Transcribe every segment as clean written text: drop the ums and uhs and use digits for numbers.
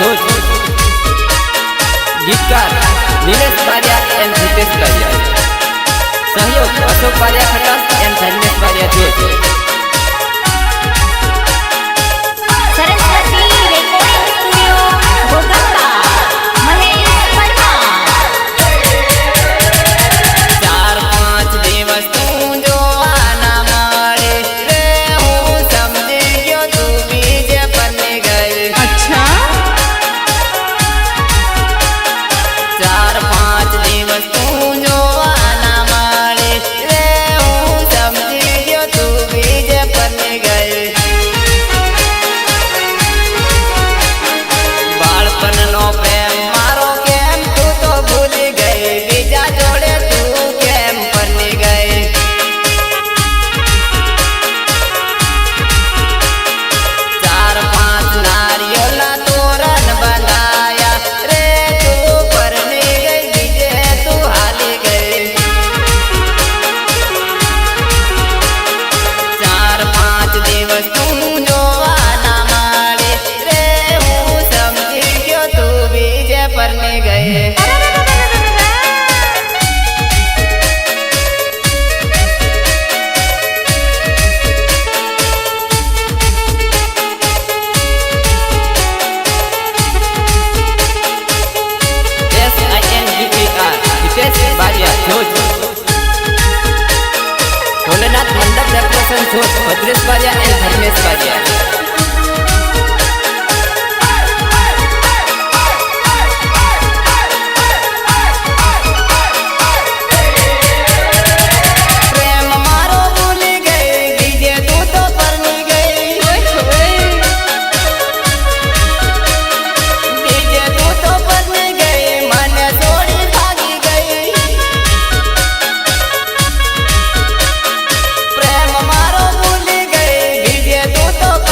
जोज। गीतकार नीलेश बारिया एंड हितेश बारिया। सहयोग अशोक बारिया खटास एंड धर्मेश बारिया जोज। भोलेनाथ मंडप डेकोरेशन जोज भद्रेश बारिया एंड धर्मेश बारिया। तो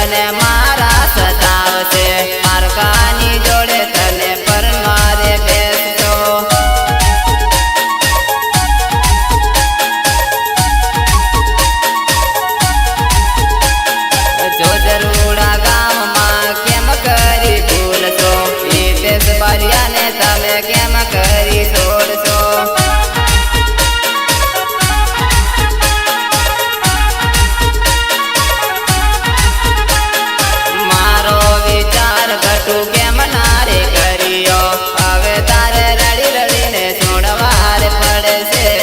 તને મારા સતાવશે મારકાની જોડે તને પરમારે બેસતો જો જરૂડા ગામમાં કેમ કરી ભૂલશો હિતેશ બારિયાને તમે કેમ કરી છોડશો મારો વિચાર ઘટું કેમ નારે કર્યો હવે તારે રડી રડીને છોડવાર પડશે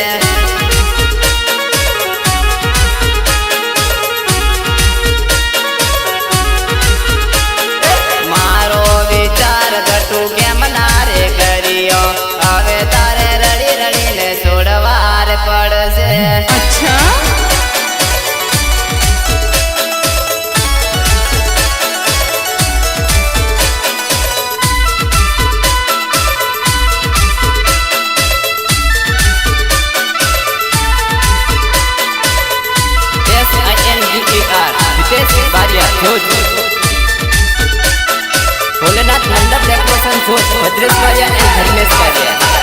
મારો વિચાર ઘટું કેમ નારે કર્યો હવે તારે રડી રડીને છોડવાર પડશે અચ્છા હિતેશ બારિયા જોજ ભોલેનાથ મંડપ ડેકોરેશન જોજ ભદ્રેશ બારિયા એન્ડ ધર્મેશ બારિયા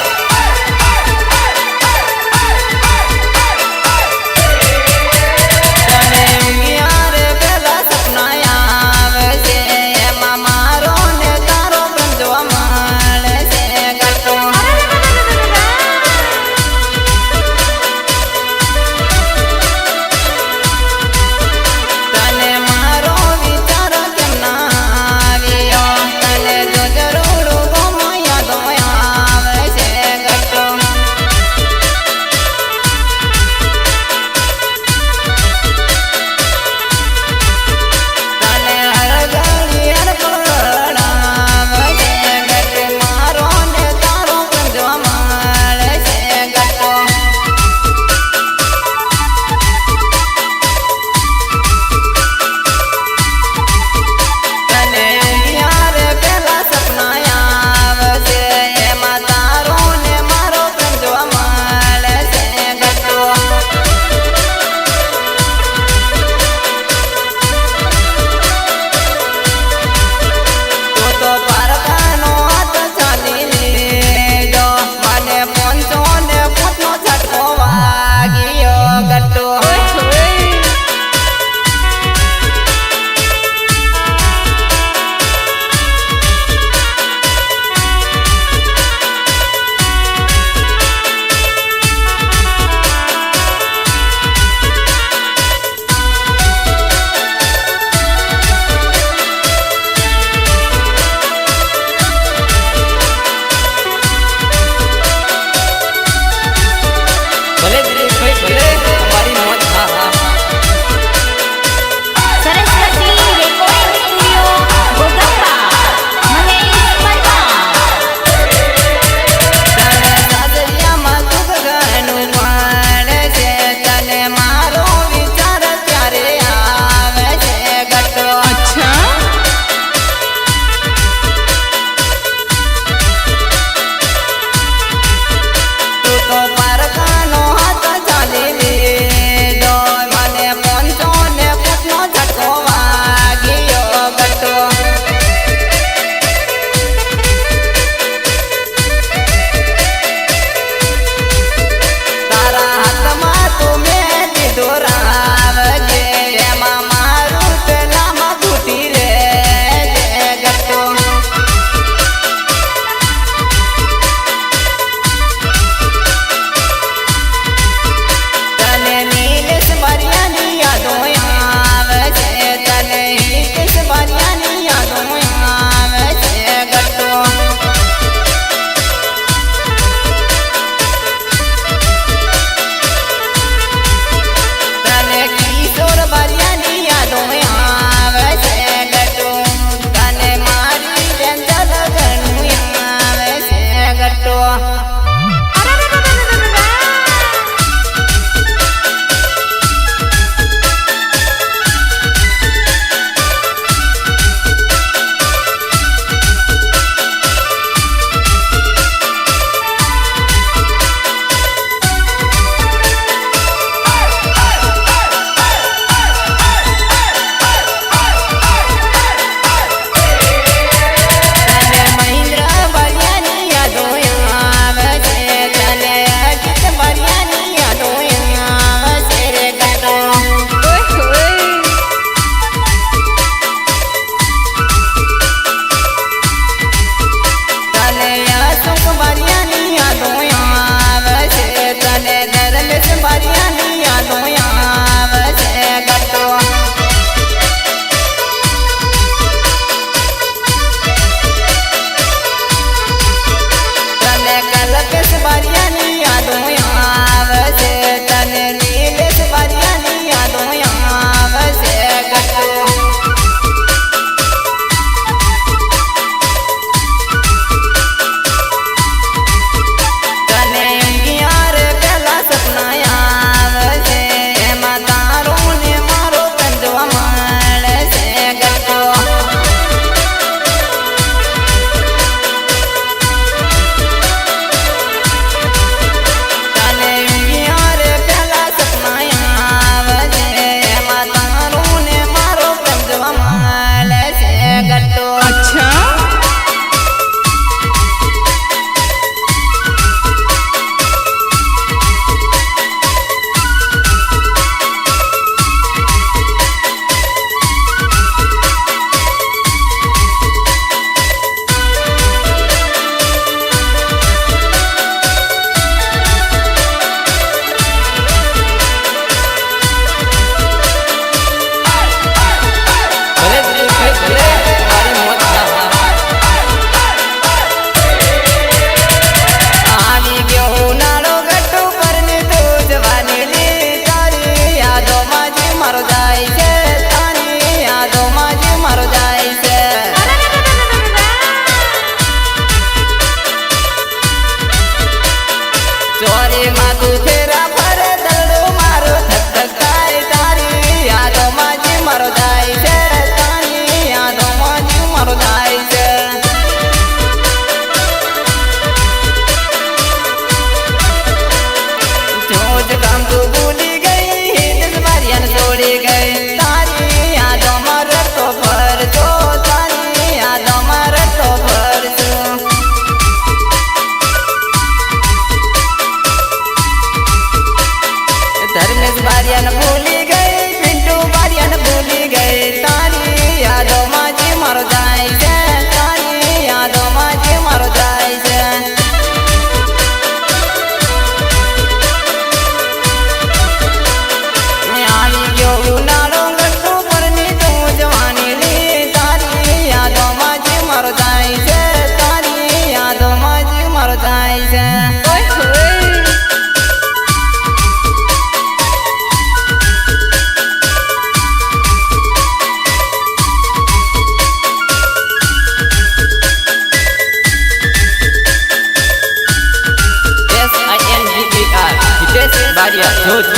बारिया जोत,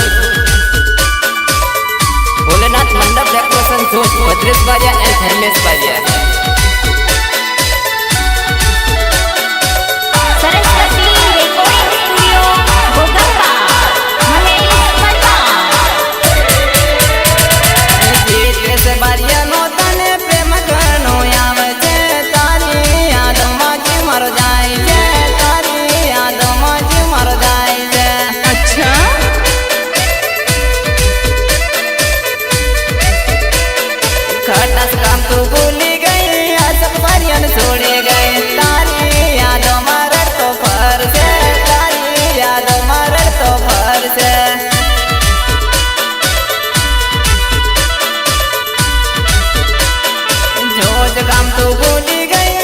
भोलेनाथ मंडप डेकोरेशन जोत, भद्रेश बारिया एंड धर्मेश बारिया। खटास काम तू भूली गई, सब परियन छोड़े गए, तारी यादों मरड़ तो फर से, तारी यादों मरड़ तो फर से। जोज काम तू भूली गई,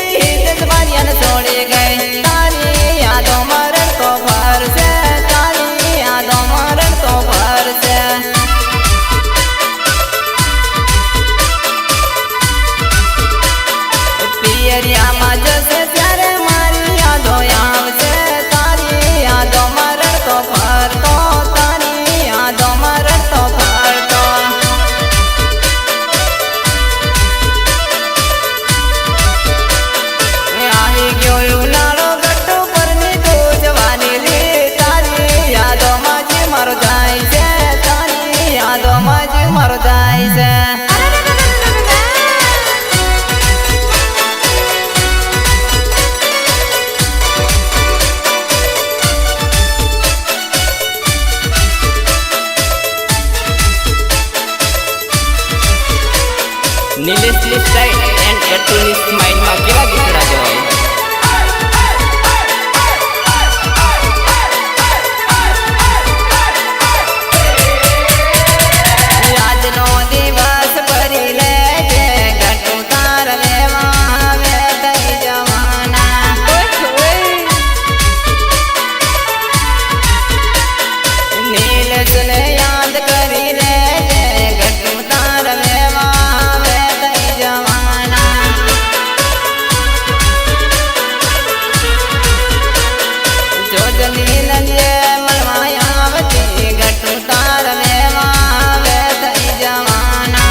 सब परियन छोड़े गए, तारी यादों मरड़ तो फर से, तारी यादों मरड़ तो फर से। जैसे प्यारे मारी यादों आवसे, तारी यादों मरड़ तो फर तो, तारी यादों मरड़ तो फर तो। आई गयो उनाळो गट्टू परनी तू जवानी ली, तारी यादों माजी मर जाय से, तारी यादों माजी मर जाय से। Nilesh style and Gattu smile में केवा गीत राजा है। याद नो दिवस भरी ले जे गट्टू तार लेवा वे तई जवाना, नीलेश ने याद करी ले जे गट्टू तार लेवा जवाना। जोजनी नलिए मलमायावती, गट्टू तार लेवा वे तई जवाना।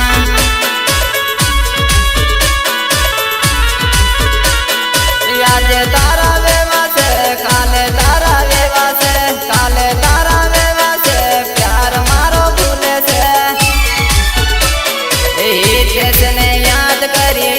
याद तारा वेवा से, काले तारा वेवा से, काले तारा वेवा से, प्यार मारो भूले से, ने याद करी